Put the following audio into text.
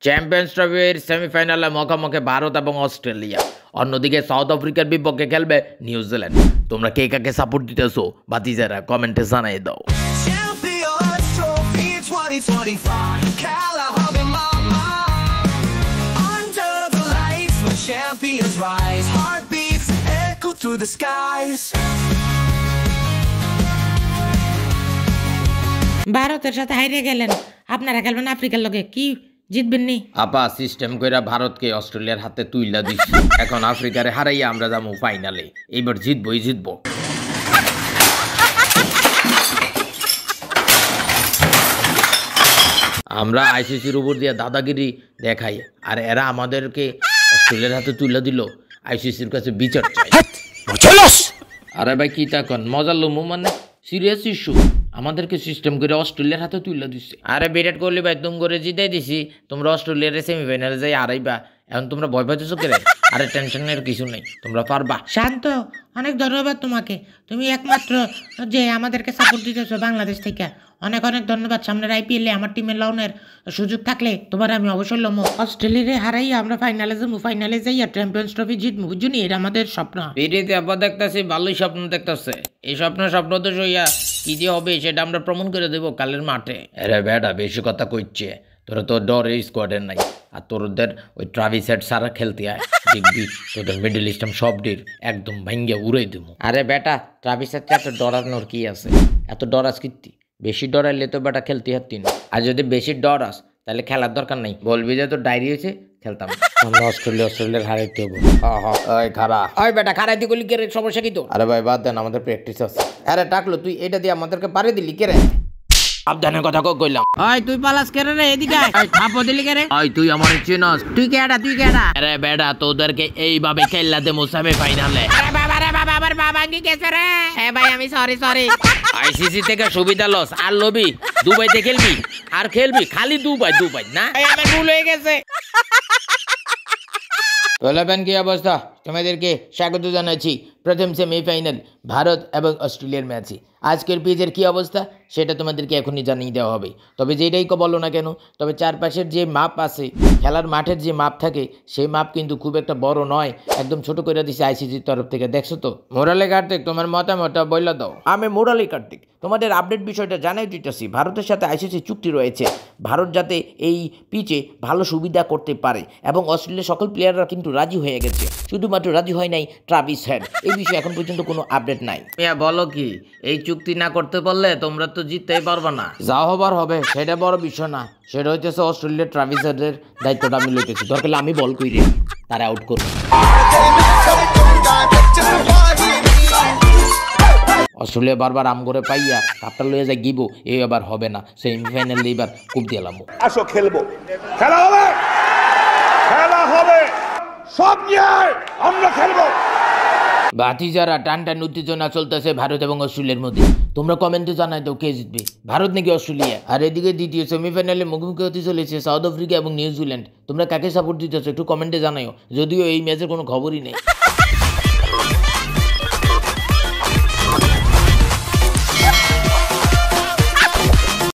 Champions ট্রফির সেমিফাইনালে মুখোমুখি ভারত এবং অস্ট্রেলিয়া, অন্যদিকে সাউথ আফ্রিকার বিপক্ষে খেলবে নিউজিল্যান্ড। তোমরা কে কাকে সাপোর্ট দিতেছো বাতিজারা কমেন্টে জানাই দাও। Champions Trophy 2025. Kala habe mama. Under the lights, where champions rise. Heartbeats echo through the skies. ভারতের সাথে হারিয়ে গেলেন, আপনারা খেলবেন আফ্রিকার লগে, কি জিতবেন নি? আপা সিস্টেম কইরা ভারতকে অস্ট্রেলিয়ার হাতে তুইলা দিছি, এখন আফ্রিকারে হারাইয়া আমরা যাবো ফাইনালে। এইবার জিতবই জিতবো। আমরা আইসিসির উপর দিয়ে দাদাগিরি দেখাই, আর এরা আমাদেরকে অস্ট্রেলিয়ার হাতে তুলে দিল। আইসিসির কাছে বিচার চাই। আরে ভাই কি তখন মজার লমু, মানে সিরিয়াস ইস্যু। আমাদেরকে সিস্টেম করে অস্ট্রেলিয়ার হাতে তুলে দিচ্ছে। আরে বিরাট কোহলি ভাই তুমি করে জিতাই দিছি, তোমরা অস্ট্রেলিয়ার সেমিফাইনালে যাই হারাইবা। এখন তোমরা ভয় পাইতেছো কেন? আরে টেনশনের কিছু নেই, তোমরা পারবা। শান্ত, অনেক ধন্যবাদ তোমাকে, তুমি একমাত্র যে আমাদেরকে সাপোর্ট দিতেছো বাংলাদেশ থেকে। অনেক অনেক ধন্যবাদ। সামনের আইপিএলে আমার টিমে লওনের সুযোগ থাকলে তোমার আমি অবশ্যই লমো। অস্ট্রেলিয়ারে হারাই আমরা ফাইনালে যাবো, ফাইনালে যাই আর চ্যাম্পিয়ন্স ট্রফি জিতবো, বুঝছো নি? এটা আমাদের স্বপ্ন। বিটিতে আবার দেখতেছি ভালোই স্বপ্ন দেখতেছে। এই স্বপ্ন তো সইয়া কি যে হবে সেটা আমরা প্রমাণ করে দেবো কালের মাঠে। আরে বেটা বেশি কথা কইছে, তোরা তো ডরে স্কোয়াডের নাই, আর তোরদের ওই ট্রাভিস হেড সারা খেলতে আয়, দেখবি তোদের মিডল ইস্টাম সব ডির একদম ভাঙ্গে উড়াই দেবো। আরে বেটা ট্রাভিস হেড এত ডরানোর কি আছে? এত ডরাস কীর্তি? বেশি ডরাইলে তো বেটা খেলতে হারতি না। আর যদি বেশি ডরাস তাহলে খেলার দরকার নাই, বলবি যে তোর ডায়রি হয়েছে খেলতাম। আমরা অস্ট্রেলিয়ার হারাইতে হবো। খারা ওই বেটা খারাইতে গলি কে রে? সমস্যা কি তো? আরে ভাই বাদ দেন, আমাদের প্র্যাকটিস আছে। আরে টাকলো তুই এটা দিয়ে আমাদেরকে পারে দিলি কে রে? সাবধানের কথা কইলাম। ওই তুই পালাস কেন রে? এদিকে আয়। থাপো দিলি কে রে? ওই তুই আমার চিনস? তুই কেডা? তুই কেডা? আরে বেটা তোদেরকে এইভাবে খেললা দে মোসাবে ফাইনালে। আরে বাবা রে বাবা, আমার বাবা কি গেছে রে? হ্যাঁ ভাই আমি সরি। আইসিসি থেকে সুবিধা লস আর লবি, দুবাইতে খেলবি আর খেলবি খালি দুবাই না। আমার ভুল হয়ে গেছে। বলবেন কি অবস্থা? তোমাদেরকে স্বাগত জানাচ্ছি প্রথম সেমিফাইনাল ভারত এবং অস্ট্রেলিয়ার ম্যাচে। আজকের পিচের কি অবস্থা সেটা তোমাদেরকে এখনই জানিয়ে দেওয়া হবে। তবে যেটাই বলো না কেন, তবে চারপাশের যে মাপ আছে, খেলার মাঠের যে মাপ থাকে, সেই মাপ কিন্তু খুব একটা বড় নয়, একদম ছোট করে দিছে আইসিসির তরফ থেকে। দেখছো তো? মোরালি কার্তিক তোমার মতামত বইলা দাও। আমি মোরালি কার্তিক তোমাদের আপডেট বিষয়টা জানাই দিতেছি। ভারতের সাথে আইসিসি চুক্তি রয়েছে, ভারত যাতে এই পিচে ভালো সুবিধা করতে পারে, এবং অস্ট্রেলিয়ার সকল প্লেয়াররা কিন্তু রাজি হয়ে গেছে। শুধুমাত্র রাজি হয় নাই ট্রাভিস হেড। এই বিষয়ে এখন পর্যন্ত কোনো আপডেট নাই। বলো কি, এই চুক্তি না করতে পারলে তোমরা তো জিততেই পারবা না। যা হবার হবে সেটা বড় বিষয় না, সেটা হইতেছে অস্ট্রেলিয়ার ট্রাভিস হেডের দায়িত্বটা আমি লইতেছি। দরকার আমি বল কইরে তারা আউট করবো। অস্ট্রেলিয়া বারবার আম করে পাইয়া কাপটা লইয়া যায় গিবো, এই আবার হবে না। সেমিফাইনালে এবার কুপ দিলাম। আসো খেলবো, খেলা হবে সব নিয়ে আমরা খেলবো। ভাতিজারা টান উত্তেজনা চলতেছে ভারত এবং অস্ট্রেলিয়ার মধ্যে। তোমরা কমেন্টে জানাই দাও কে জিতবে, ভারত নাকি অস্ট্রেলিয়া। আর এদিকে দ্বিতীয় সেমিফাইনালে মুখোমুখি হতে চলেছে সাউথ আফ্রিকা এবং নিউজিল্যান্ড। তোমরা কাকে সাপোর্ট দিতেছো একটু কমেন্টে জানাও, যদিও এই ম্যাচের কোনো খবরই নেই।